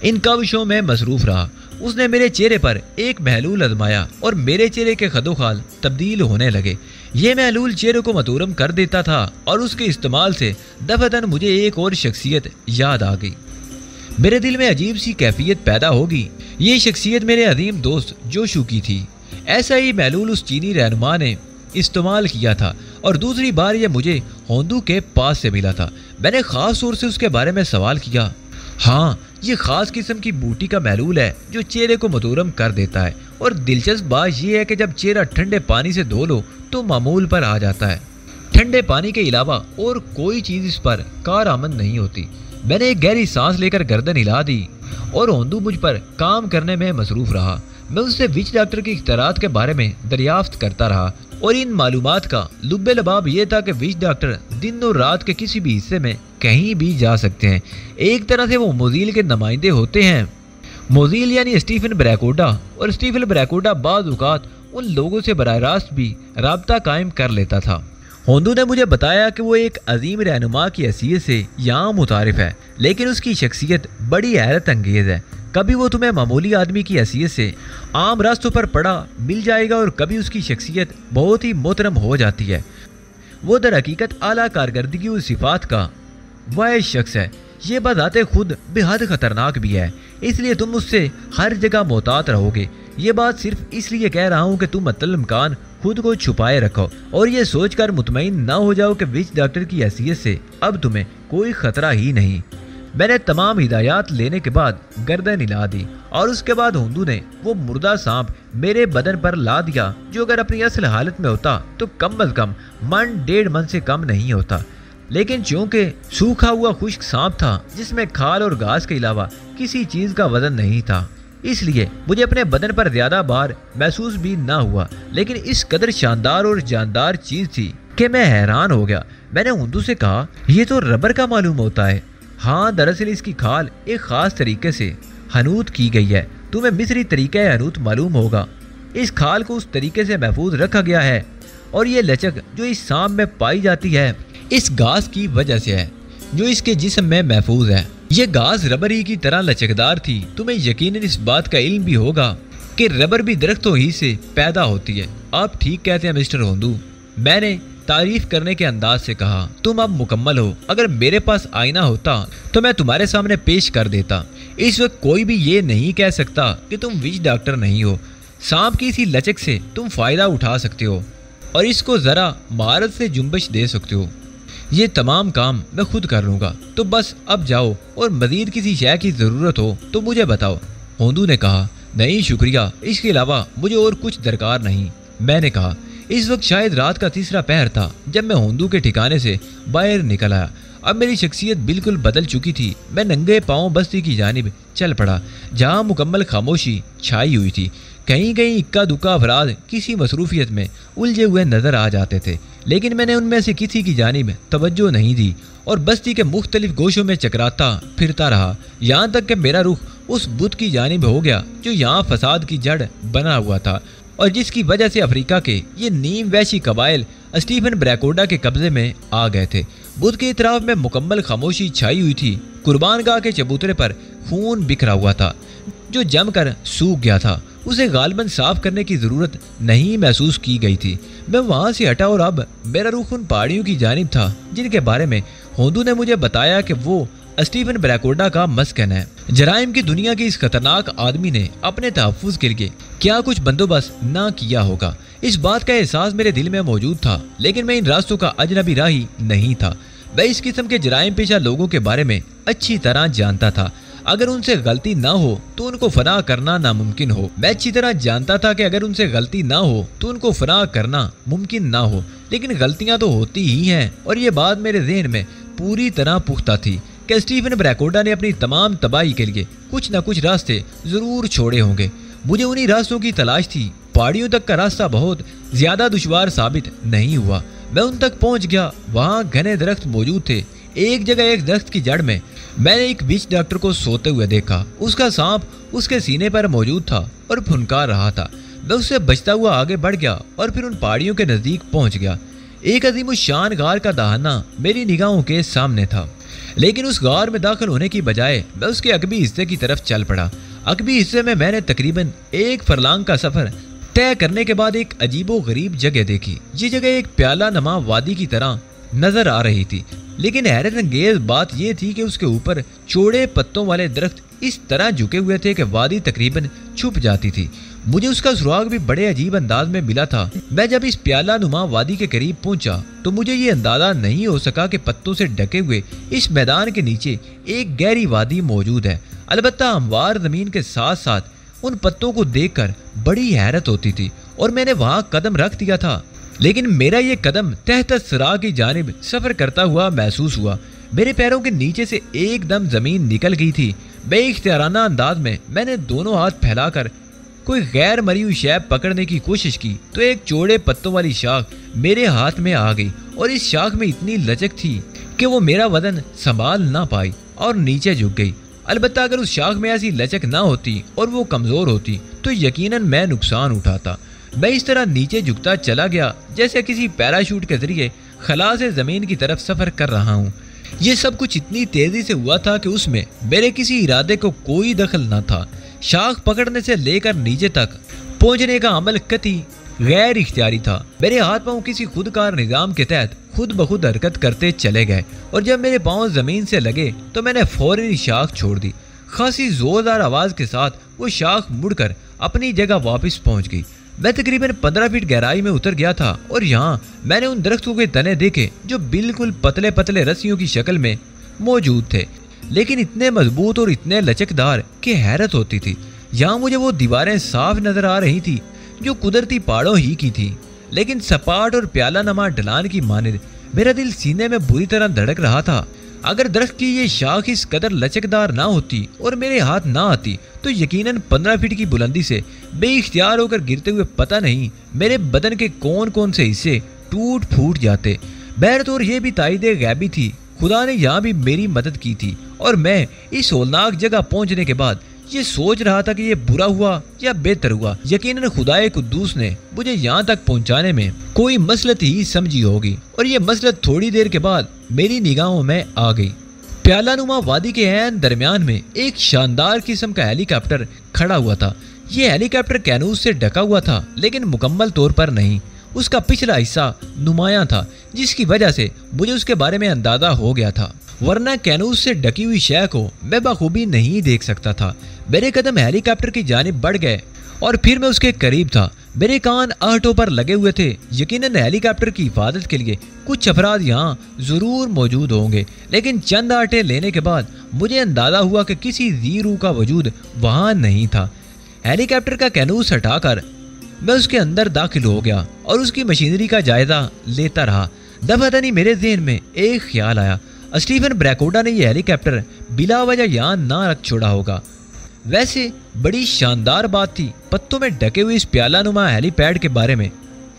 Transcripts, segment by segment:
इन काविशों में मसरूफ रहा। उसने मेरे चेहरे पर एक महलूल आजमाया और मेरे चेहरे के खदोखाल तब्दील होने लगे। ये महलूल चेहरे को मतूरम कर देता था और उसके इस्तेमाल से दफतन मुझे एक और शख्सियत याद आ गई। मेरे दिल में अजीब सी कैफियत पैदा होगी। ये शख्सियत मेरे अजीम दोस्त जोशू की थी। ऐसा ही महलूल उस चीनी रहनुमा ने इस्तेमाल किया था और दूसरी बार ये मुझे होंदू के पास से मिला था। मैंने खास तौर से उसके बारे में सवाल किया। हाँ, ये खास किस्म की बूटी का महलूल है जो चेहरे को मतूरम कर देता है, और दिलचस्प बात यह है कि जब चेहरा ठंडे पानी से धो लो तो मामूल पर आ जाता है। ठंडे पानी के अलावा और कोई चीज इस पर कारआमद नहीं होती। मैंने एक गहरी सांस लेकर गर्दन हिला दी और होंदू मुझ पर काम करने में मसरूफ रहा। मैं उससे विच डॉक्टर की इख्तियारात के बारे में दरियाफ्त करता रहा और इन मालूमात का लुब्बे लबाब ये था कि विच डॉक्टर दिन और रात के किसी भी हिस्से में कहीं भी जा सकते हैं। एक तरह से वो मोजील के नुमाइंदे होते हैं। मोजील यानी स्टीफन ब्रैकोडा, और स्टीफन ब्रैकोडा बाज़ औक़ात उन लोगों से बराह रास्त भी राब्ता कायम कर लेता था। होंदू ने मुझे बताया कि वो एक अजीम रहनुमा की हैसियत से यहाँ मुतारिफ है, लेकिन उसकी शख्सियत बड़ी हैरत अंगेज़ है। कभी वो तुम्हें मामूली आदमी की हैसियत से आम रास्तों पर पड़ा मिल जाएगा और कभी उसकी शख्सियत बहुत ही मोहतरम हो जाती है। वो दर हकीकत आला कारकर्दगी और सिफात का वह शख्स है। ये बजाते खुद बेहद खतरनाक भी है, इसलिए तुम उससे हर जगह मोहतात रहोगे। ये बात सिर्फ इसलिए कह रहा हूँ कि तुम मतलमकान खुद को छुपाए रखो और ये सोचकर मुतमईन ना हो जाओ कि विच डॉक्टर की हैसियत से अब तुम्हें कोई खतरा ही नहीं। मैंने तमाम हिदायत लेने के बाद गर्दन हिला दी और उसके बाद होंदू ने वो मुर्दा सांप मेरे बदन पर ला दिया, जो अगर अपनी असल हालत में होता तो कम अज कम मन 1.5 मन से कम नहीं होता। लेकिन चूंकि सूखा हुआ खुश्क सांप था जिसमें खाल और घास के अलावा किसी चीज का वजन नहीं था, इसलिए मुझे अपने बदन पर ज्यादा भार महसूस भी ना हुआ। लेकिन इस कदर शानदार और जानदार चीज थी कि मैं हैरान हो गया। मैंने होंदू से कहा, ये तो रबर का मालूम होता है। हाँ, दरअसल इसकी खाल एक खास तरीके से हनूत की गई है। तुम्हें मिस्री तरीका हनूत मालूम होगा। इस खाल को उस तरीके से महफूज रखा गया है और ये लचक जो इस सांप में पाई जाती है इस घास की वजह से है जो इसके जिस्म में महफूज है। ये घास रबर ही की तरह लचकदार थी। तुम्हें यकीनन इस बात का इल्म भी होगा कि रबर भी दरख्तों ही से पैदा होती है। आप ठीक कहते हैं मिस्टर होंदू, मैंने तारीफ करने के अंदाज से कहा। तुम अब मुकम्मल हो। अगर मेरे पास आईना होता तो मैं तुम्हारे सामने पेश कर देता। इस वक्त कोई भी ये नहीं कह सकता कि तुम विच डॉक्टर नहीं हो। सांप की इसी लचक से तुम फायदा उठा सकते हो और इसको जरा महारत से जुम्बश दे सकते हो। ये तमाम काम मैं खुद कर लूँगा, तो बस अब जाओ और मजीद किसी शय की ज़रूरत हो तो मुझे बताओ। होंदू ने कहा, नहीं शुक्रिया, इसके अलावा मुझे और कुछ दरकार नहीं। मैंने कहा, इस वक्त शायद रात का 3रा पहर था जब मैं होंदू के ठिकाने से बाहर निकल आया। अब मेरी शख्सियत बिल्कुल बदल चुकी थी। मैं नंगे पाँव बस्ती की जानिब चल पड़ा जहाँ मुकम्मल खामोशी छाई हुई थी। कहीं कहीं इक्का दुक्का अफराद किसी मसरूफियत में उलझे हुए नजर आ जाते थे, लेकिन मैंने उनमें से किसी की जानिब तवज्जो नहीं दी और बस्ती के मुख्तलिफ गोशों में चकराता फिरता रहा, यहाँ तक कि मेरा रुख उस बुत की जानिब हो गया जो यहाँ फसाद की जड़ बना हुआ था और जिसकी वजह से अफ्रीका के ये नीम वैशी कबाइल स्टीफन ब्रैकोडा के कब्जे में आ गए थे। बुत के इतराफ में मुकम्मल खामोशी छाई हुई थी। कुर्बान गाह के चबूतरे पर खून बिखरा हुआ था जो जमकर सूख गया था। उसे गालबन साफ करने की जरूरत नहीं महसूस की गई थी। मैं वहां से हटा और अब मेरा रुख उन पहाड़ियों की जानिब था जिनके बारे में होंदू ने मुझे बताया कि वो स्टीफन ब्रैकोडा का मस्कन है। जराइम की दुनिया के इस खतरनाक आदमी ने अपने तहफ़्फ़ुज़ के लिए क्या कुछ बंदोबस्त ना किया होगा, इस बात का एहसास मेरे दिल में मौजूद था। लेकिन मैं इन रास्तों का अजनबी राही नहीं था। मैं इस किस्म के जराइम पेशा लोगों के बारे में अच्छी तरह जानता था। अगर उनसे गलती ना हो तो उनको फना करना नामुमकिन हो। मैं अच्छी तरह जानता था कि अगर उनसे गलती ना हो तो उनको फना करना मुमकिन ना हो, लेकिन गलतियां तो होती ही हैं। और ये बात मेरे ज़हन में पूरी तरह पुख्ता थी कि स्टीफन ब्रैकोडा ने अपनी तमाम तबाही के लिए कुछ न कुछ रास्ते जरूर छोड़े होंगे। मुझे उन्हीं रास्तों की तलाश थी। पहाड़ियों तक का रास्ता बहुत ज्यादा दुश्वार साबित नहीं हुआ। मैं उन तक पहुंच गया। वहां घने दरख्त मौजूद थे। एक जगह एक दरख्त की जड़ में मैंने एक विच डॉक्टर को सोते हुए देखा। उसका सांप उसके सीने पर मौजूद था और फुनकार रहा था। मैं उससे बचता हुआ आगे बढ़ गया और फिर उन पहाड़ियों के नजदीक पहुंच गया। एक अजीम शान गार का दहाना मेरी निगाहों के सामने था। لیکن اس غار میں داخل ہونے کی بجائے میں اس کے عقبی حصے کی طرف چل پڑا۔ عقبی حصے میں نے تقریباً 1 فرلانگ کا سفر طے کرنے کے بعد ایک عجیب و غریب جگہ دیکھی۔ یہ جگہ ایک پیالہ نما وادی کی طرح نظر آ رہی تھی، لیکن حیرت انگیز بات یہ تھی کہ اس کے اوپر چوڑے پتوں والے درخت اس طرح جھکے ہوئے تھے کہ وادی تقریباً چھپ جاتی تھی۔ مجھے اس کا سراغ بھی بڑے عجیب انداز میں ملا تھا۔ میں جب اس پیالہ نما وادی کے قریب پہنچا تو مجھے یہ اندازہ نہیں ہو سکا کہ پتوں سے ڈھکے ہوئے اس میدان کے نیچے ایک گہری وادی موجود ہے۔ البتہ ہموار زمین کے ساتھ ساتھ ان پتوں کو دیکھ کر بڑی حیرت ہوتی تھی اور میں نے وہاں قدم رکھ دیا تھا، لیکن میرا یہ قدم تحت سراغ کی جانب سفر کرتا ہوا محسوس ہوا۔ میرے پیروں کے نیچے سے ایک دم زمین نکل گئی تھی۔ بے اختیارانہ انداز میں نے دونوں ہاتھ پھیلا کر کوئی غیر مری ہوئی شے پکڑنے کی کوشش کی تو ایک چوڑے پتوں والی شاخ میرے ہاتھ میں آ گئی اور اس شاخ میں اتنی لچک تھی کہ وہ میرا وزن سنبھال نہ پائی اور نیچے جھک گئی۔ البتہ اگر اس شاخ میں ایسی لچک نہ ہوتی اور وہ کمزور ہوتی تو یقیناً میں نقصان اٹھاتا۔ میں اس طرح نیچے جھکتا چلا گیا جیسے کسی پیراشوٹ کے ذریعے خلا سے زمین کی طرف سفر کر رہا ہوں۔ یہ سب کچھ اتنی تیزی سے ہوا تھا کہ اس میں میرے کسی ارادے کو کوئی دخل نہ تھا۔ شاخ پکڑنے سے لے کر نیچے تک پہنچنے کا عمل قطعی غیر اختیاری تھا۔ میرے ہاتھ پاؤں کسی خودکار نظام کے تحت خود بخود حرکت کرتے چلے گئے اور جب میرے پاؤں زمین سے لگے تو میں نے فوراً شاخ چھوڑ دی۔ خاصی زوردار آواز کے ساتھ وہ شاخ مڑ کر اپنی جگہ واپس پہنچ گئی۔ میں تقریباً 15 فٹ گہرائی میں اتر گیا تھا اور یہاں میں نے ان درختوں کے تنے دیکھے جو بالکل پتلے پتلے رسیوں کی شکل میں موجود تھے، لیکن اتنے مضبوط اور اتنے لچکدار کہ حیرت ہوتی تھی۔ یہاں مجھے وہ دیواریں صاف نظر آ رہی تھی جو قدرتی پہاڑوں ہی کی تھی، لیکن سپاٹ اور پیالہ نما ڈھلان کی مانند میرا دل سینے میں بری طرح دھڑک رہا تھا۔ اگر درخت کی یہ شاخ اس قدر لچکدار نہ ہوتی اور میرے ہاتھ نہ آتی تو یقیناً 15 فٹ کی بلندی سے بے اختیار ہو کر گرتے ہوئے پتہ نہیں میرے بدن کے کون کون سے حصے ٹوٹ پھوٹ جاتے۔ بہرطور یہ بھی تائید غیبی تھی، خدا نے یہاں بھی میری مدد کی تھی اور میں اس ہولناک جگہ پہنچنے کے بعد یہ سوچ رہا تھا کہ یہ برا ہوا یا بہتر ہوا۔ یقیناً خدائے قدوس نے مجھے یہاں تک پہنچانے میں کوئی مصلحت ہی سمجھی ہوگی اور یہ مصلحت تھوڑی دیر کے بعد میری نگاہوں میں آ گئی۔ پیالہ نما وادی کے عین درمیان میں ایک شاندار قسم کا ہیلی کاپٹر کھڑا ہوا تھا۔ یہ ہیلی کاپٹر کینوس سے ڈھکا ہوا تھا لیکن مکمل طور پر نہیں۔ اس کا پچھلا حصہ نمایاں تھا جس کی وجہ سے مجھے اس کے بارے میں اندازہ ہو گیا تھا، ورنہ کینوس سے ڈکی ہوئی شے کو میں بخوبی نہیں دیکھ سکتا تھا۔ میرے قدم ہیلی کاپٹر کی جانب بڑھ گئے اور پھر میں اس کے قریب تھا۔ میرے کان آہٹوں پر لگے ہوئے تھے۔ یقیناً ہیلی کاپٹر کی حفاظت کے لیے کچھ افراد یہاں ضرور موجود ہوں گے، لیکن چند آٹے لینے کے بعد مجھے اندازہ ہوا کہ کسی ذی روح کا وجود وہاں نہیں تھا۔ ہیلی کاپٹر کا کینوس ہٹا کر میں اس کے اندر داخل ہو گیا اور اس کی مشینری کا جائزہ لیتا رہا۔ دفعتاً میرے ذہن میں ایک خیال آیا، اسٹیفن بریکوڈا نے یہ ہیلی کاپٹر بلا وجہ یہاں نہ رکھ چھوڑا ہوگا۔ ویسے بڑی شاندار بات تھی۔ پتوں میں ڈھکے ہوئے اس پیالہ نما ہیلی پیڈ کے بارے میں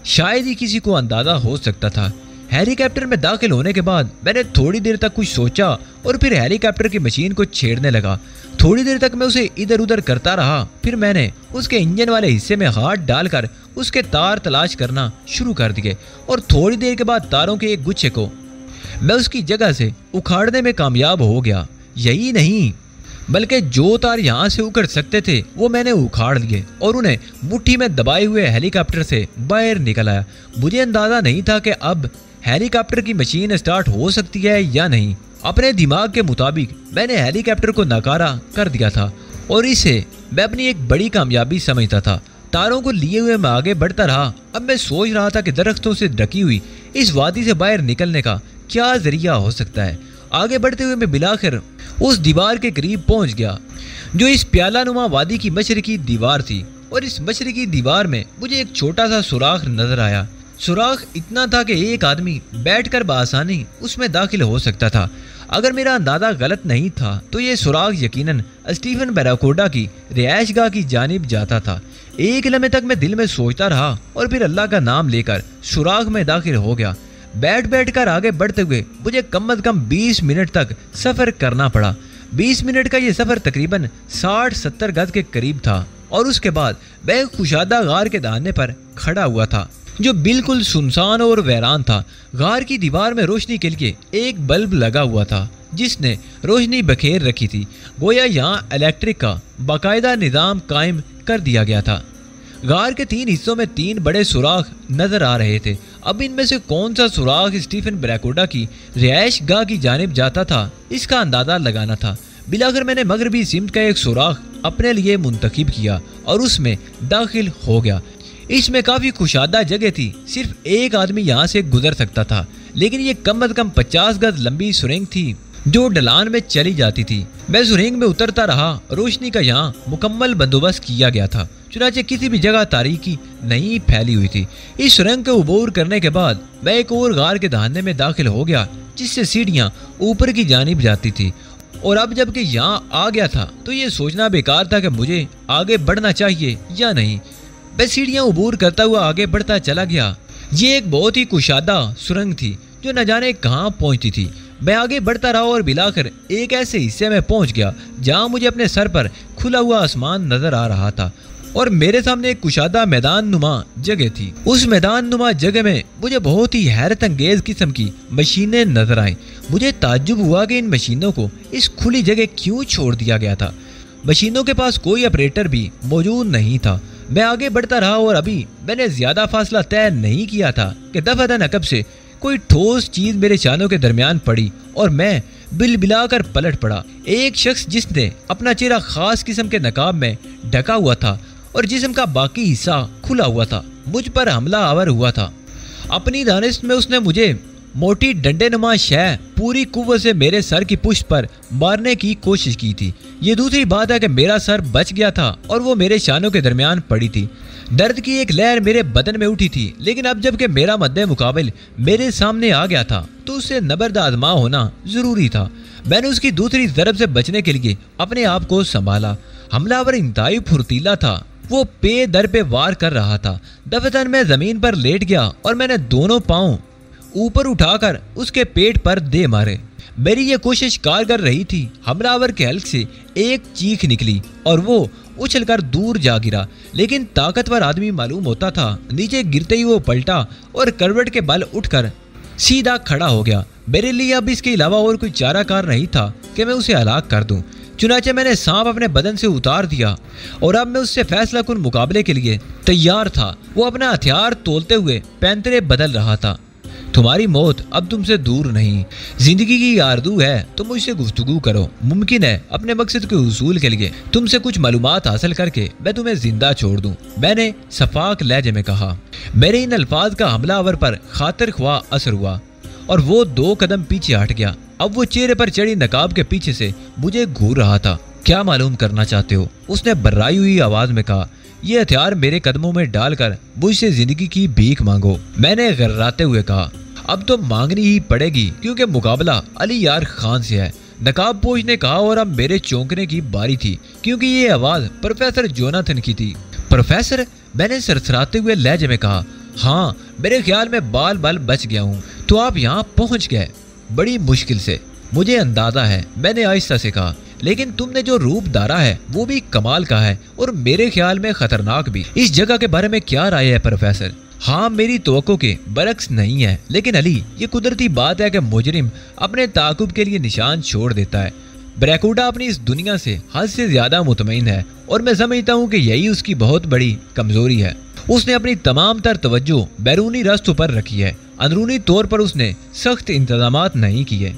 شاید ہی کسی کو اندازہ ہو سکتا تھا۔ ہیلی کاپٹر میں داخل ہونے کے بعد میں نے تھوڑی دیر تک کچھ سوچا اور پھر ہیلی کاپٹر کی مشین کو چھیڑنے لگا۔ تھوڑی دیر تک میں اسے ادھر ادھر کرتا رہا، پھر میں نے اس کے انجن والے حصے میں ہاتھ ڈال کر اس کے تار تلاش کرنا شروع کر دیے اور تھوڑی دیر کے بعد تاروں کے ایک گچھے کو میں اس کی جگہ سے اکھاڑنے میں کامیاب ہو گیا۔ یہی نہیں بلکہ جو تار یہاں سے اکھڑ سکتے تھے وہ میں نے اکھاڑ لیے اور انہیں مٹھی میں دبائے ہوئے ہیلی کاپٹر سے باہر نکل آیا۔ مجھے اندازہ نہیں تھا کہ اب ہیلی کاپٹر کی مشین سٹارٹ ہو سکتی ہے یا نہیں۔ اپنے دماغ کے مطابق میں نے ہیلی کاپٹر کو ناکارہ کر دیا تھا اور اسے میں اپنی ایک بڑی کامیابی سمجھتا تھا۔ تاروں کو لیے ہوئے میں آگے بڑھتا رہا۔ اب میں سوچ رہا تھا کہ درختوں سے ڈھکی ہوئی اس وادی سے باہر نکلنے کا کیا ذریعہ ہو سکتا ہے۔ آگے بڑھتے ہوئے میں بلاخر اس دیوار کے قریب پہنچ گیا جو اس پیالہ نما وادی کی مشرقی دیوار تھی، اور اس مشرقی دیوار میں مجھے ایک چھوٹا سا سوراخ نظر آیا۔ سوراخ اتنا تھا کہ ایک آدمی بیٹھ کر بآسانی اس میں داخل ہو سکتا تھا۔ اگر میرا اندازہ غلط نہیں تھا تو یہ سوراخ یقیناً اسٹیفن بریکوڈا کی رہائش گاہ کی جانب جاتا تھا۔ ایک لمحے تک میں دل میں سوچتا رہا اور پھر اللہ کا نام لے کر سوراخ میں داخل ہو گیا۔ بیٹھ کر آگے بڑھتے ہوئے مجھے کم از کم 20 منٹ تک سفر کرنا پڑا۔ 20 منٹ کا یہ سفر تقریباً 60-70 گز کے قریب تھا اور اس کے بعد میں ایک کشادہ غار کے دہانے پر کھڑا ہوا تھا جو بالکل سنسان اور ویران تھا۔ غار کی دیوار میں روشنی کے لیے ایک بلب لگا ہوا تھا जिस ने रोशनी बखेर रखी थी। गोया यहाँ इलेक्ट्रिक का बाकायदा निज़ाम कायम कर दिया गया था। गार के 3 हिस्सों में 3 बड़े सुराख नजर आ रहे थे। अब इनमें से कौन सा सुराख स्टीफन ब्रैकोडा की रिहाइश गाह की जानिब जाता था, इसका अंदाजा लगाना था। बिलाखिर मैंने मगरबी सिमत का एक सुराख अपने लिए मुंतखब किया और उसमें दाखिल हो गया। इसमें काफ़ी कुशादा जगह थी, सिर्फ एक आदमी यहाँ से गुजर सकता था, लेकिन ये कम अज़ कम 50 गज लंबी सुरंग थी जो ढलान में चली जाती थी। मैं सुरंग में उतरता रहा। रोशनी का यहाँ मुकम्मल बंदोबस्त किया गया था, चुनाचे किसी भी जगह तारीकी नहीं फैली हुई थी। इस सुरंग को उबूर करने के बाद मैं एक और गार के दहाने में दाखिल हो गया, जिससे सीढ़ियाँ ऊपर की जानिब जाती थी। और अब जबकि यहाँ आ गया था तो ये सोचना बेकार था कि मुझे आगे बढ़ना चाहिए या नहीं। मैं सीढ़ियाँ उबूर करता हुआ आगे बढ़ता चला गया। ये एक बहुत ही कुशादा सुरंग थी जो न जाने कहाँ पहुँचती थी। मैं आगे बढ़ता रहा और बिलाकर एक ऐसे हिस्से में पहुँच गया जहाँ मुझे अपने सर पर खुला हुआ आसमान नजर आ रहा था और मेरे सामने एक कुशादा मैदान नुमा जगह थी। उस मैदान नुमा जगह में मुझे बहुत ही हैरत अंगेज किस्म की मशीनें नजर आईं। मुझे ताज्जुब हुआ कि इन मशीनों को इस खुली जगह क्यों छोड़ दिया गया था। मशीनों के पास कोई ऑपरेटर भी मौजूद नहीं था। मैं आगे बढ़ता रहा और अभी मैंने ज्यादा फासला तय नहीं किया था कि दफादन अकब से कोई ठोस चीज मेरे शानों के दरमियान पड़ी और मैं बिलबिलाकर पलट पड़ा। एक शख्स जिसने अपना चेहरा खास किस्म के नकाब में ढका हुआ था और जिस्म का बाकी हिस्सा खुला हुआ था, मुझ पर हमला आवर हुआ था। अपनी दानिश में उसने मुझे मोटी डंडे नुमा शय पूरी कुव्वत से मेरे सर की पुष्ट पर मारने की कोशिश की थी। ये दूसरी बात है कि मेरा सर बच गया था और वो मेरे शानों के दरमियान पड़ी थी। दर्द की एक लहर मेरे बदन में उठी थी, लेकिन अब जबकि मेरा मद्दे मुकाबिल मेरे सामने आ गया था तो उससे नबर्द आजमा होना जरूरी था। मैंने उसकी दूसरी तरफ से बचने के लिए अपने आप को संभाला। हमलावर इंतहाई फुर्तीला था। वो पे दर पे वार कर रहा था। दफतन मैं जमीन पर लेट गया और मैंने दोनों पांव ऊपर उठाकर उसके पेट पर दे मारे। मेरी ये कोशिश कारगर रही थी। हमलावर के हल्क से एक चीख निकली और वो उछलकर दूर जा गिरा, लेकिन ताकतवर आदमी मालूम होता था। नीचे गिरते ही वो पलटा और करवट के बल उठकर सीधा खड़ा हो गया। मेरे लिए अब इसके अलावा और कोई चाराकार नहीं था कि मैं उसे हलाक कर दूं। चुनाचे मैंने सांप अपने बदन से उतार दिया और अब मैं उससे फैसला कुन मुकाबले के लिए तैयार था। वो अपना हथियार तोलते हुए पैंतरे बदल रहा था। तुम्हारी मौत अब तुमसे दूर नहीं। जिंदगी की आरज़ू है तो मुझसे गुफ्तगू करो। मुमकिन है अपने मकसद के उसूल के लिए तुमसे कुछ मालूमात हासिल करके मैं तुम्हें जिंदा छोड़ दूं, मैंने सफाक लहजे में कहा। मेरे इन अल्फाज का हमलावर पर खातिर ख्वाह असर हुआ और वो 2 कदम पीछे हट गया। अब वो चेहरे पर चढ़ी नकाब के पीछे से मुझे घूर रहा था। क्या मालूम करना चाहते हो? उसने बर्राई हुई आवाज में कहा। ये हथियार मेरे कदमों में डालकर मुझसे जिंदगी की भीख मांगो, मैंने गर्राते हुए कहा। अब तो मांगनी ही पड़ेगी क्योंकि मुकाबला अली यार खान से है, नकाबपोश ने कहा। और अब मेरे चौंकने की बारी थी क्योंकि ये आवाज प्रोफेसर जोनाथन की थी। प्रोफेसर? मैंने सरसराते हुए लहजे में कहा। हाँ, मेरे ख्याल में बाल बाल बच गया हूँ। तो आप यहाँ पहुँच गए बड़ी मुश्किल से, मुझे अंदाजा है, मैंने आहिस्ता से कहा। लेकिन तुमने जो रूप धारा है वो भी कमाल का है और मेरे ख्याल में खतरनाक भी। इस जगह के बारे में क्या राय है प्रोफेसर? हाँ, मेरी तवक्को के बरक्स नहीं है, लेकिन अली ये कुदरती बात है कि मुजरिम अपने ताकुब के लिए निशान छोड़ देता है। ब्रैकोडा अपनी इस दुनिया से हद से ज्यादा मुतमईन है और मैं समझता हूँ कि यही उसकी बहुत बड़ी कमजोरी है। उसने अपनी तमाम तर तवज्जो बैरूनी रास्तों पर रखी है, अंदरूनी तौर पर उसने सख्त इंतजामात नहीं किए।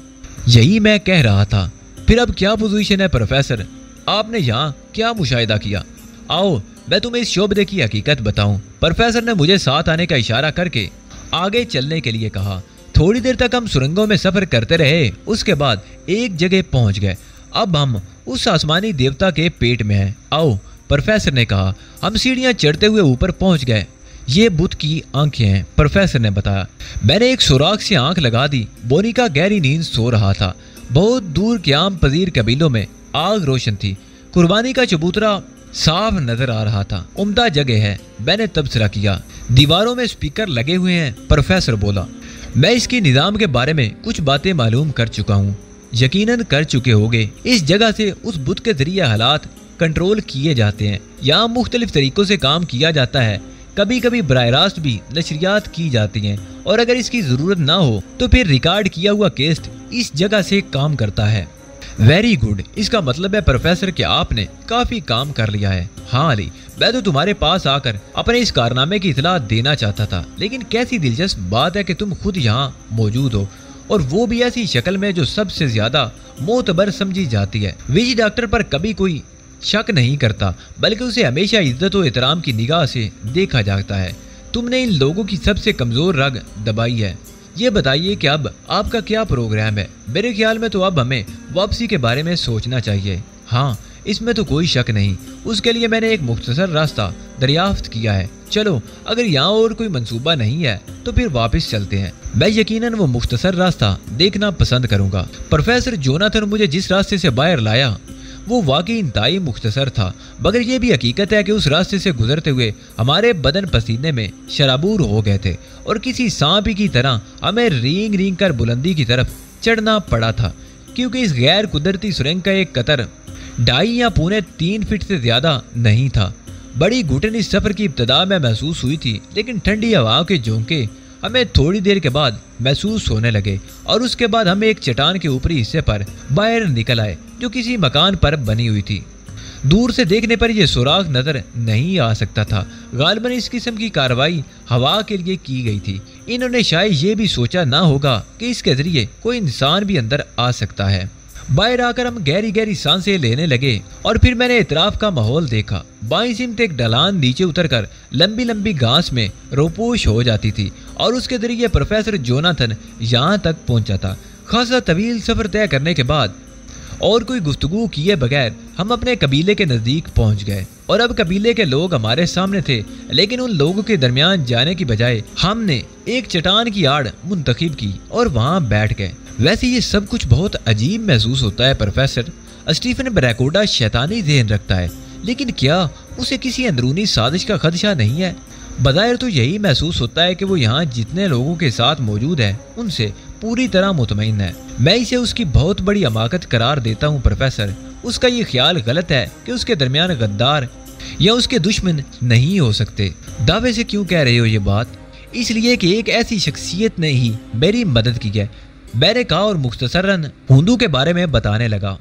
यही मैं कह रहा था। फिर अब क्या पोजीशन है प्रोफेसर? आपने यहाँ क्या मुशाहिदा किया? आओ मैं तुम्हें इस शोबे की हकीकत बताऊं। प्रोफेसर ने मुझे साथ आने का इशारा करके आगे चलने के लिए कहा। थोड़ी देर तक हम सुरंगों में सफर करते रहे, उसके बाद एक जगह पहुंच गए। अब हम उस आसमानी देवता के पेट में हैं। आओ, प्रोफेसर ने कहा। हम सीढ़ियां चढ़ते हुए ऊपर पहुंच गए। ये बुत की आंखें हैं, प्रोफेसर ने बताया। मैंने एक सुराख से आंख लगा दी। बोनिका गहरी नींद सो रहा था। बहुत दूर क़याम पजीर कबीलों में आग रोशन थी। कुर्बानी का चबूतरा साफ नजर आ रहा था। उम्दा जगह है, मैंने तबसरा किया। दीवारों में स्पीकर लगे हुए हैं, प्रोफेसर बोला। मैं इसकी निज़ाम के बारे में कुछ बातें मालूम कर चुका हूँ। यकीनन कर चुके होगे। इस जगह से उस बुत के जरिए हालात कंट्रोल किए जाते हैं। यहाँ मुख्तलिफ तरीकों से काम किया जाता है। कभी कभी बराह रास्त भी नशरियात की जाती हैं और अगर इसकी ज़रूरत ना हो तो फिर रिकॉर्ड किया हुआ केस इस जगह से काम करता है। वेरी गुड, इसका मतलब है प्रोफेसर कि आपने काफी काम कर लिया है। हाँ अली, मैं तो तुम्हारे पास आकर अपने इस कारनामे की इतला देना चाहता था, लेकिन कैसी दिलचस्प बात है कि तुम खुद यहाँ मौजूद हो, और वो भी ऐसी शक्ल में जो सबसे ज्यादा मोतबर समझी जाती है। विज डॉक्टर पर कभी कोई शक नहीं करता, बल्कि उसे हमेशा इज्जत और एहतराम की निगाह से देखा जाता है। तुमने इन लोगों की सबसे कमजोर रग दबाई है। ये बताइए कि अब आपका क्या प्रोग्राम है? मेरे ख्याल में तो अब हमें वापसी के बारे में सोचना चाहिए। हाँ, इसमें तो कोई शक नहीं। उसके लिए मैंने एक मुख्तसर रास्ता दरियाफ्त किया है। चलो, अगर यहाँ और कोई मंसूबा नहीं है तो फिर वापस चलते हैं। मैं यकीनन वो मुख्तसर रास्ता देखना पसंद करूंगा। प्रोफेसर जोनाथन मुझे जिस रास्ते से बाहर लाया वो वाकई इंतहाई मुख्तसर था, मगर ये भी हकीकत है कि उस रास्ते से गुजरते हुए हमारे बदन पसीने में शराबूर हो गए थे और किसी सांप की तरह हमें रींग रींग कर बुलंदी की तरफ चढ़ना पड़ा था, क्योंकि इस गैर कुदरती सुरंग का एक कतर 2.5 या 3 फीट से ज्यादा नहीं था। बड़ी घुटन इस सफर की इब्तदा में महसूस हुई थी, लेकिन ठंडी हवाओं के झोंके हमें थोड़ी देर के बाद महसूस होने लगे और उसके बाद हम एक चट्टान के ऊपरी हिस्से पर बाहर निकल आए जो किसी मकान पर बनी हुई थी। दूर से देखने पर यह सुराख नजर नहीं आ सकता था। गालिबन इस किस्म की कार्रवाई हवा के लिए की गई थी। इन्होंने शायद ये भी सोचा ना होगा कि इसके जरिए कोई इंसान भी अंदर आ सकता है। बाहर आकर हम गहरी गहरी सांसें लेने लगे और फिर मैंने इतराफ का माहौल देखा। बाईं सिमत एक ढलान नीचे उतरकर लंबी लंबी घास में रोपोश हो जाती थी और उसके जरिए प्रोफेसर जोनाथन यहाँ तक पहुंचा था। खासा तवील सफर तय करने के बाद और कोई गुफ्तगू किए बगैर हम अपने कबीले के नजदीक पहुंच गए और अब कबीले के लोग हमारे सामने थे, लेकिन उन लोगों के दरमियान जाने की बजाय हमने एक चट्टान की आड़ मुंतखब की और वहां बैठ गए। वैसे ये सब कुछ बहुत अजीब महसूस होता है प्रोफेसर। स्टीफन ब्रैकोडा शैतानी ज़हन रखता है, लेकिन क्या उसे किसी अंदरूनी साजिश का खदशा नहीं है? बज़ाहिर तो यही महसूस होता है कि वो यहाँ जितने लोगों के साथ मौजूद है उनसे पूरी तरह मुतमईन है। मैं इसे उसकी बहुत बड़ी हमाकत करार देता हूँ प्रोफेसर। उसका ये ख्याल गलत है कि उसके दरमियान गद्दार या उसके दुश्मन नहीं हो सकते। दावे से क्यों कह रहे हो ये बात? इसलिए कि एक ऐसी शख्सियत ने ही मेरी मदद की है, मैंने कहा और मुख्तसरन हुंदू के बारे में बताने लगा।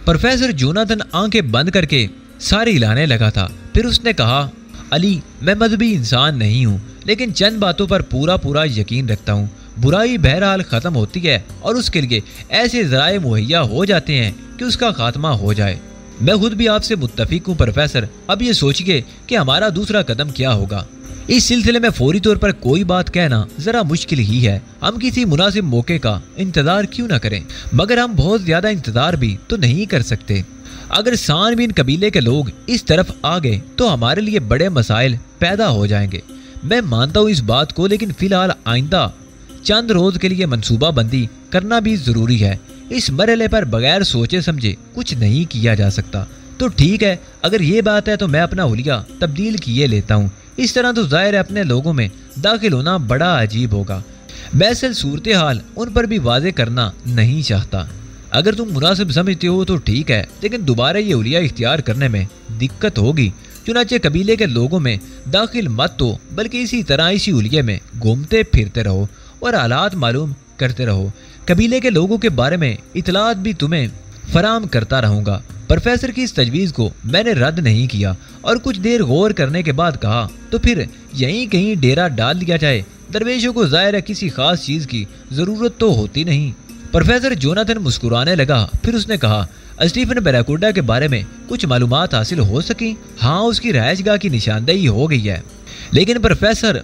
प्रोफेसर जोनाथन आंखें बंद करके सारी हिलाने लगा था। फिर उसने कहा, अली, मैं मजहबी इंसान नहीं हूँ, लेकिन चंद बातों पर पूरा पूरा यकीन रखता हूँ। बुराई बहरहाल ख़त्म होती है और उसके लिए ऐसे ज़राए मुहैया हो जाते हैं कि उसका खात्मा हो जाए। मैं खुद भी आपसे मुत्तफिक हूँ प्रोफेसर। अब ये सोचिए कि हमारा दूसरा कदम क्या होगा। इस सिलसिले में फौरी तौर पर कोई बात कहना जरा मुश्किल ही है। हम किसी मुनासिब मौके का इंतजार क्यों ना करें, मगर हम बहुत ज्यादा इंतजार भी तो नहीं कर सकते। अगर सानबीन कबीले के लोग इस तरफ आ गए तो हमारे लिए बड़े मसाइल पैदा हो जाएंगे। मैं मानता हूँ इस बात को, लेकिन फिलहाल आइंदा चंद रोज के लिए मंसूबा बंदी करना भी जरूरी है। इस मरहले पर बगैर सोचे समझे कुछ नहीं किया जा सकता। तो ठीक है, अगर ये बात है तो मैं अपना हुलिया तब्दील किए लेता हूँ। इस तरह तो जाहिर है अपने लोगों में दाखिल होना बड़ा अजीब होगा। मैं असल सूरत हाल उन पर भी वाजे करना नहीं चाहता। अगर तुम मुनासिब समझते हो तो ठीक है, लेकिन दोबारा ये हुलिया इख्तियार करने में दिक्कत होगी। चुनाचे कबीले के लोगों में दाखिल मत हो, बल्कि इसी तरह इसी हुलिये में घूमते फिरते रहो और हालात मालूम करते रहो। कबीले के लोगों के बारे में इतलात भी तुम्हें फराम करता रहूंगा। प्रोफेसर की इस तजवीज़ को मैंने रद्द नहीं किया और कुछ देर गौर करने के बाद कहा, तो फिर यहीं कहीं डेरा डाल दिया जाए। दरवेशों को ज़ाहिर है किसी खास चीज़ की ज़रूरत तो होती नहीं। प्रोफेसर जोनाथन मुस्कुराने लगा। फिर उसने कहा, स्टीफन ब्रैकोडा के बारे में कुछ मालूमात हासिल हो सकी? हाँ, उसकी रहायशगाह की निशानदेही हो गई है, लेकिन प्रोफेसर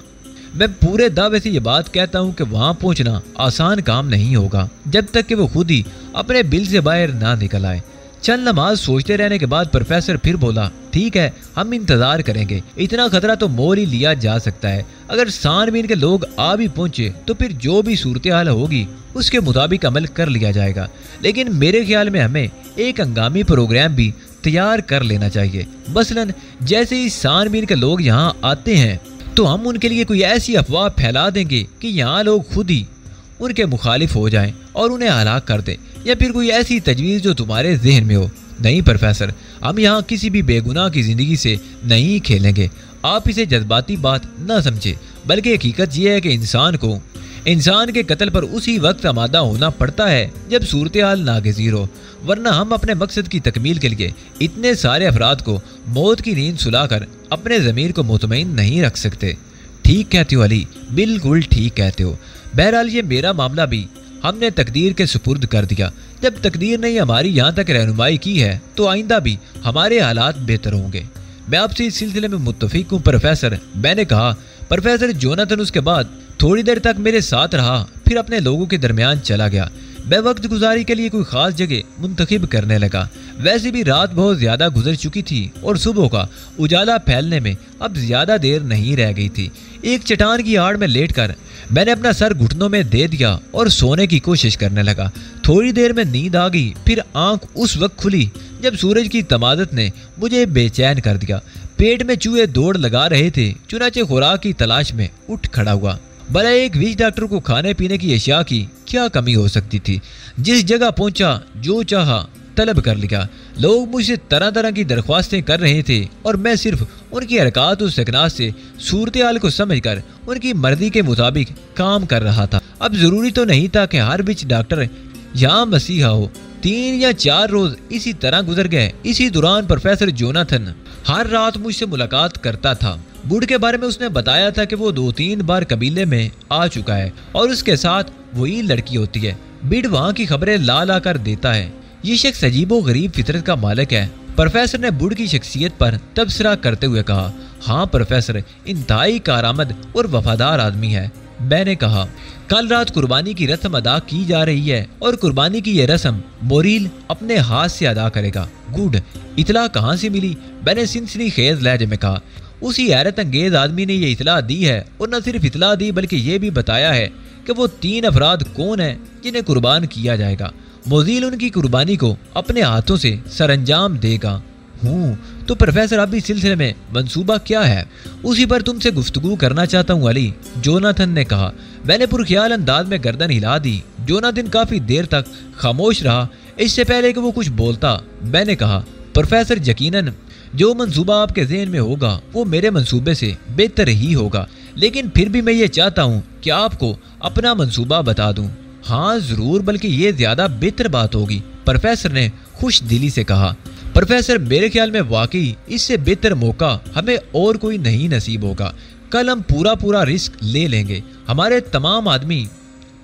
मैं पूरे दावे से ये बात कहता हूँ कि वहाँ पहुँचना आसान काम नहीं होगा जब तक कि वो खुद ही अपने बिल से बाहर ना निकल आए। चंद नमाज सोचते रहने के बाद प्रोफेसर फिर बोला, ठीक है, हम इंतजार करेंगे। इतना खतरा तो मोल ही लिया जा सकता है। अगर सानबीन के लोग आ भी पहुंचे तो फिर जो भी सूरत हाल होगी उसके मुताबिक अमल कर लिया जाएगा। लेकिन मेरे ख्याल में हमें एक हंगामी प्रोग्राम भी तैयार कर लेना चाहिए। मसलन जैसे ही सानबीन के लोग यहाँ आते हैं तो हम उनके लिए कोई ऐसी अफवाह फैला देंगे कि यहाँ लोग खुद ही उनके मुखालिफ हो जाएं और उन्हें हलाक कर दें, या फिर कोई ऐसी तजवीज़ जो तुम्हारे जहन में हो। नहीं प्रोफेसर, हम यहाँ किसी भी बेगुनाह की ज़िंदगी से नहीं खेलेंगे। आप इसे जज्बाती बात न समझे, बल्कि हकीकत यह है कि इंसान को इंसान के कत्ल पर उसी वक्त आमादा होना पड़ता है जब सूरत-ए-हाल नागज़ीर हो, वरना हम अपने मकसद की तकमील के लिए इतने सारे अफराद को मौत की नींद सुलाकर अपने ज़मीर को मुतमईन नहीं रख सकते। ठीक कहते हो अली, बिल्कुल ठीक कहते हो। बहरहाल ये मेरा मामला भी हमने तकदीर के सुपुर्द कर दिया। जब तकदीर ने हमारी यहाँ तक रहनुमाई की है तो आइंदा भी हमारे हालात बेहतर होंगे। मैं आपसे इस सिलसिले में मुत्तफिक हूँ प्रोफेसर, मैंने कहा। प्रोफेसर जोनाथन उसके बाद थोड़ी देर तक मेरे साथ रहा, फिर अपने लोगों के दरमियान चला गया। मैं वक्त गुजारी के लिए कोई खास जगह मुंतखब करने लगा। वैसे भी रात बहुत ज्यादा गुजर चुकी थी और सुबह का उजाला फैलने में अब ज्यादा देर नहीं रह गई थी। एक चट्टान की आड़ में लेटकर मैंने अपना सर घुटनों में दे दिया और सोने की कोशिश करने लगा। थोड़ी देर में नींद आ गई, फिर आंख उस वक्त खुली जब सूरज की तमादत ने मुझे बेचैन कर दिया। पेट में चूहे दौड़ लगा रहे थे, चुनाचे खुराक की तलाश में उठ खड़ा हुआ। भला एक विच डॉक्टर को खाने पीने की अशिया की क्या कमी हो सकती थी। जिस जगह पहुंचा जो चाहा तलब कर लिया। लोग मुझसे तरह तरह की दरख्वास्तें कर रहे थे और मैं सिर्फ उनकी हरकत और सकनात से सूरत-ए-हाल को समझकर उनकी मर्जी के मुताबिक काम कर रहा था। अब जरूरी तो नहीं था कि हर विच डॉक्टर यहाँ मसीहा हो। 3 या 4 रोज इसी तरह गुजर गए। इसी दौरान प्रोफेसर जोनाथन हर रात मुझसे मुलाकात करता था। बूढ़ के बारे में उसने बताया था कि वो 2-3 बार कबीले में आ चुका है और उसके साथ वही लड़की होती है। बिड वहाँ की खबरें ला ला कर देता है। ये शख्स अजीबो गरीब फितरत का मालिक है। प्रोफेसर ने बूढ़ की शख्सियत पर तबसरा करते हुए कहा, हाँ प्रोफेसर इंतहाई कारआमद और वफादार आदमी है। मैंने कहा, कल रात कुर्बानी की रस्म अदा की जा रही है और कुर्बानी की ये रस्म मोरील अपने हाथ से अदा करेगा। गुड, इतला कहाँ से मिली? मैंने सिनसनी खेज लहजे में कहा। उसी हैरत अंगेज आदमी ने ये इतला दी है और न सिर्फ इतला दी बल्कि ये भी बताया है कि वो 3 अफराद कौन हैं जिन्हें कुर्बान किया जाएगा। मोजील उनकी कुर्बानी को अपने हाथों से सरंजाम देगा। तो प्रोफेसर अब इस सिलसिले में मंसूबा क्या है? उसी पर तुमसे गुफ्तगू करना चाहता हूँ अली, जोनाथन ने कहा। मैंने पुरख्याल अंदाज में गर्दन हिला दी। जोनाथन काफी देर तक खामोश रहा। इससे पहले कि वो कुछ बोलता मैंने कहा, प्रोफेसर यकीनन जो मंसूबा आपके ज़हन में होगा वो मेरे मंसूबे से बेहतर ही होगा, लेकिन फिर भी मैं ये चाहता हूँ कि आपको अपना मंसूबा बता दूँ। हाँ जरूर, बल्कि ये ज्यादा बेहतर बात होगी, प्रोफेसर ने खुश दिली से कहा। प्रोफेसर मेरे ख्याल में वाकई इससे बेहतर मौका हमें और कोई नहीं नसीब होगा। कल हम पूरा रिस्क ले लेंगे। हमारे तमाम आदमी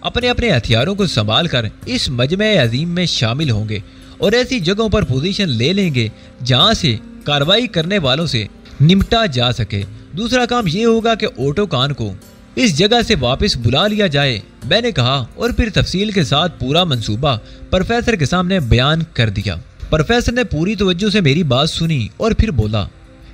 अपने अपने हथियारों को संभाल कर इस मजमे अजीम में शामिल होंगे और ऐसी जगहों पर पोजीशन ले लेंगे जहां से कार्रवाई करने वालों से निपटा जा सके। दूसरा काम ये होगा कि ऑटो खान को इस जगह से वापस बुला लिया जाए, मैंने कहा और फिर तफसील के साथ पूरा मंसूबा प्रोफेसर के सामने बयान कर दिया। प्रोफेसर ने पूरी तवज्जो से मेरी बात सुनी और फिर बोला,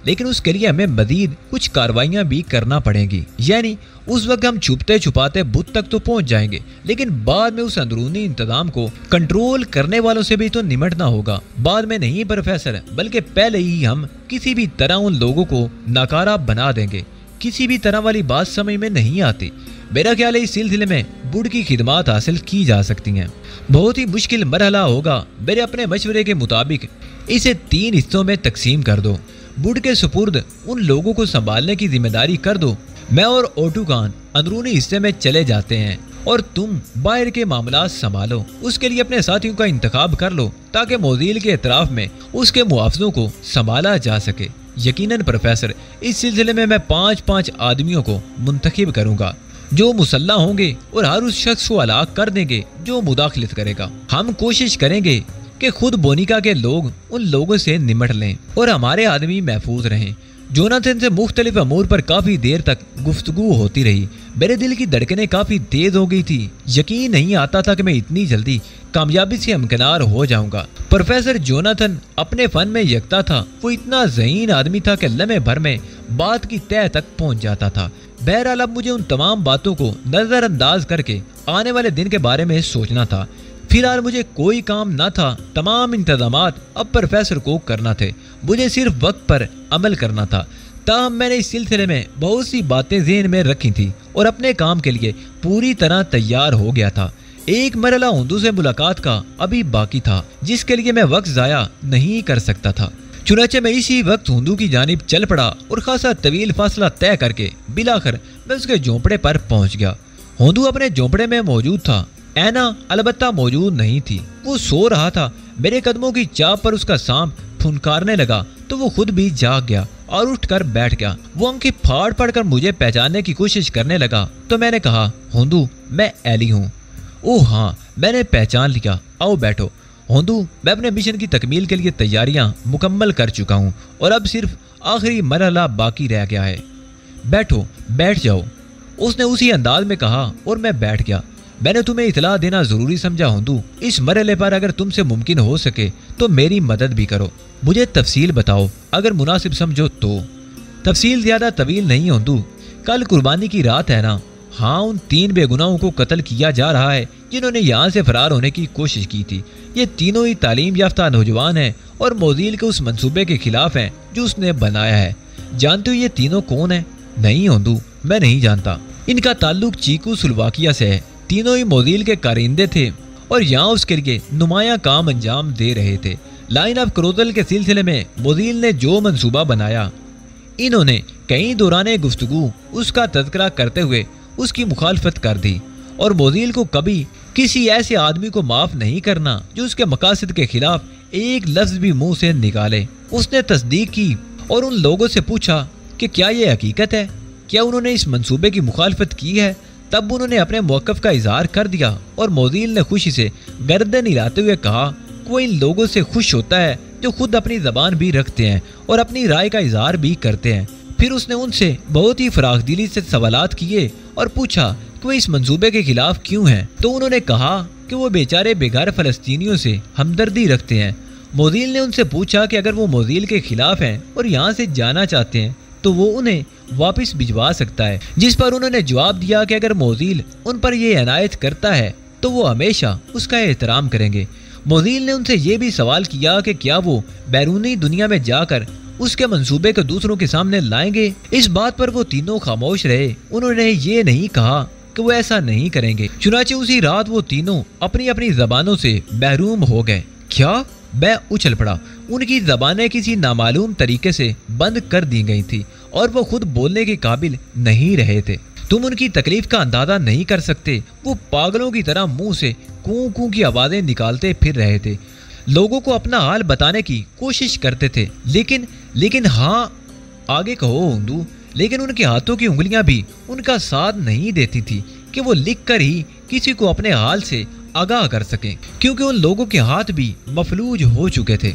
लेकिन उसके लिए हमें मजीद कुछ कार्रवाइयां भी करना पड़ेंगी। यानी उस वक्त हम छुपते छुपाते बुत तक तो पहुंच जाएंगे, लेकिन बाद में उस अंदरूनी इंतजाम को कंट्रोल करने वालों से भी तो निमटना होगा। बाद में नहीं प्रोफेसर, बल्कि पहले ही हम किसी भी तरह उन लोगों को नाकारा बना देंगे। किसी भी तरह वाली बात समझ में नहीं आती। मेरा ख्याल है इस सिलसिले में बुढ़ की खिदमात हासिल की जा सकती हैं। बहुत ही मुश्किल मरहला होगा। मेरे अपने मशवरे के मुताबिक इसे 3 हिस्सों में तकसीम कर दो। बुढ़ के सुपुर्द उन लोगों को संभालने की जिम्मेदारी कर दो। मैं और ओटू खान अंदरूनी हिस्से में चले जाते हैं और तुम बाहर के मामला संभालो। उसके लिए अपने साथियों का इंतखाब कर लो ताकि मोजील के एतराफ में उसके मुआवजों को संभाला जा सके। यकीनन प्रोफेसर, इस सिलसिले में मैं 5-5 आदमियों को मुंतखब करूंगा जो मुसल्ला होंगे और हर उस शख्स को हलाक कर देंगे जो मुदाखलत करेगा। हम कोशिश करेंगे कि खुद बोनिका के लोग उन लोगों से निमट लें और हमारे आदमी महफूज रहें। जोनाथन से मुख्तलिफ अमूर पर काफी देर तक गुफ्तगू होती रही। मेरे दिल की धड़कनें काफी तेज हो गई थी। यकीन नहीं आता था कि मैं इतनी जल्दी कामयाबी से हमकिनार हो जाऊंगा। प्रोफेसर जोनाथन अपने फन में यकता था। वो इतना ज़हीन आदमी था कि लम्हे भर में बात की तह तक पहुंच जाता था। बहरहाल अब मुझे उन तमाम बातों को नजरअंदाज करके आने वाले दिन के बारे में सोचना था। फिलहाल मुझे कोई काम न था। तमाम इंतजामात अब प्रोफेसर को करना थे। मुझे सिर्फ वक्त पर अमल करना था। ताहम मैंने इस सिलसिले में बहुत सी बातें ज़हन में रखी थी और अपने काम के लिए पूरी तरह तैयार हो गया था। एक मरहला हुंदू से मुलाकात का अभी बाकी था, जिसके लिए मैं वक्त ज़ाया नहीं कर सकता था। चुनाचे मैं इसी वक्त हुंदू की जानिब चल पड़ा और खासा तवील फासला तय करके बिलाखिर मैं उसके झोंपड़े पर पहुंच गया। होंदू अपने झोंपड़े में मौजूद था। ऐना अलबत्ता मौजूद नहीं थी। वो सो रहा था। मेरे कदमों की चाप पर उसका सांप फुनकारने लगा तो वो खुद भी जाग गया और उठकर बैठ गया। वो आंखें फाड़ फाड़ कर मुझे पहचानने की कोशिश करने लगा तो मैंने कहा, होंदू मैं एली हूँ। ओह हाँ, मैंने पहचान लिया, आओ बैठो। होंदू, मैं अपने मिशन की तकमील के लिए तैयारियां मुकम्मल कर चुका हूँ और अब सिर्फ आखिरी मरहला बाकी रह गया है। बैठो, बैठ जाओ, उसने उसी अंदाज में कहा और मैं बैठ गया। मैंने तुम्हें इतला देना जरूरी समझा होंदू, इस मरहले पर अगर तुमसे मुमकिन हो सके तो मेरी मदद भी करो। मुझे तफसील बताओ, अगर मुनासिब समझो तो। तफसील ज्यादा तवील नहीं होंदू, कल कुर्बानी की रात है ना। हाँ, उन 3 बेगुनाहों को कत्ल किया जा रहा है जिन्होंने यहाँ से फरार होने की कोशिश की थी। ये तीनों ही तालीम याफ्ता नौजवान हैं और मोजील के उस मंसूबे के खिलाफ हैं जो उसने बनाया है। जानते हो ये तीनों कौन है? नहीं होंदू, मैं नहीं जानता। इनका ताल्लुक चीकू सुलवाकिया से है। तीनों ही मोजील के कारिंदे थे और यहाँ उसके लिए नुमाया काम अंजाम दे रहे थे। लाइन ऑफ क्रोदल के सिलसिले में मोजील ने जो मंसूबा बनाया, इन्होंने कई दौरान गुफ्तगू उसका तज़किरा करते हुए उसकी मुखालफत कर दी और मोजील को कभी किसी ऐसे आदमी को माफ नहीं करना जो उसके मकासद के खिलाफ एक लफ्ज भी मुंह से निकाले। उसने तस्दीक की और उन लोगों से पूछा कि क्या ये हकीकत है, क्या उन्होंने इस मंसूबे की मुखालफत की है। तब उन्होंने अपने मौक़िफ़ का इजहार कर दिया और मोजील ने खुशी से गर्दन हिलाते हुए कहा कि वो इन लोगों से खुश होता है जो खुद अपनी ज़बान भी रखते हैं और अपनी राय का इजहार भी करते हैं। फिर उसने उनसे बहुत ही फराखदिली से सवालात किए और पूछा कि वो इस मंसूबे के खिलाफ क्यों हैं। तो उन्होंने कहा कि वो बेचारे बेघर फ़लस्तीनियों से हमदर्दी रखते हैं। मोजील ने उनसे पूछा कि अगर वो मोजील के खिलाफ हैं और यहाँ से जाना चाहते हैं तो वो उन्हें वापस भिजवा सकता है। जिस पर उन्होंने जवाब दिया कि अगर मोजील उन पर ये इनायत करता है तो वो हमेशा उसका एहतराम करेंगे। मोजील ने उनसे ये भी सवाल किया कि क्या वो बैरूनी दुनिया में जाकर उसके मंसूबे को दूसरों के सामने लाएंगे। इस बात पर वो तीनों खामोश रहे। उन्होंने ये नहीं कहा कि वो ऐसा नहीं करेंगे। चुनाचे उसी रात वो तीनों अपनी अपनी जबानों से महरूम हो गए। क्या? मैं उछल पड़ा। उनकी जबानें किसी नामालूम तरीके से बंद कर दी गई थी और वो खुद बोलने के काबिल नहीं रहे थे। तुम उनकी तकलीफ का अंदाजा नहीं कर सकते। वो पागलों की तरह मुंह से कूं कूं की आवाजें निकालते फिर रहे थे, लोगों को अपना हाल बताने की कोशिश करते थे। लेकिन हाँ, आगे कहो होंदू। लेकिन उनके हाथों की उंगलियां भी उनका साथ नहीं देती थी कि वो लिख कर ही किसी को अपने हाल से आगाह कर सकें, क्योंकि उन लोगों के हाथ भी मफलूज हो चुके थे।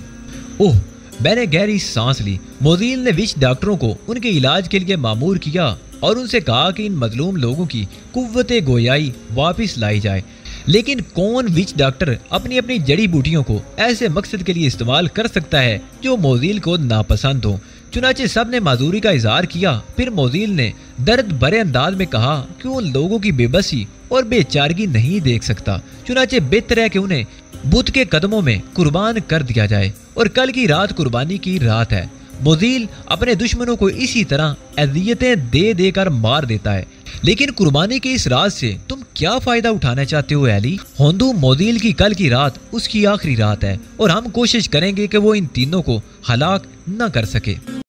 ओह, मैंने गहरी सांस ली। मोजील ने विच डॉक्टरों को उनके इलाज के लिए मामूर किया और उनसे कहा कि इन मजलूम लोगों की कुव्वते गोयाई वापस लाई जाए। लेकिन कौन विच डॉक्टर अपनी अपनी जड़ी बूटियों को ऐसे मकसद के लिए इस्तेमाल कर सकता है जो मोजील को नापसंद हो। चुनाचे सब ने माजूरी का इजहार किया। फिर मोजील ने दर्द भरे अंदाज में कहा कि उन लोगों की बेबसी और बेचारगी नहीं देख सकता। चुनाचे बेहतर है कि उन्हें बुत के कदमों में कुर्बान कर दिया जाए और कल की रात कुर्बानी की रात है। मोजील अपने दुश्मनों को इसी तरह अज़ियतें दे देकर मार देता है। लेकिन कुर्बानी के इस राज से तुम क्या फायदा उठाना चाहते हो एली? होंदू, मोजील की कल की रात उसकी आखिरी रात है और हम कोशिश करेंगे कि वो इन तीनों को हलाक न कर सके।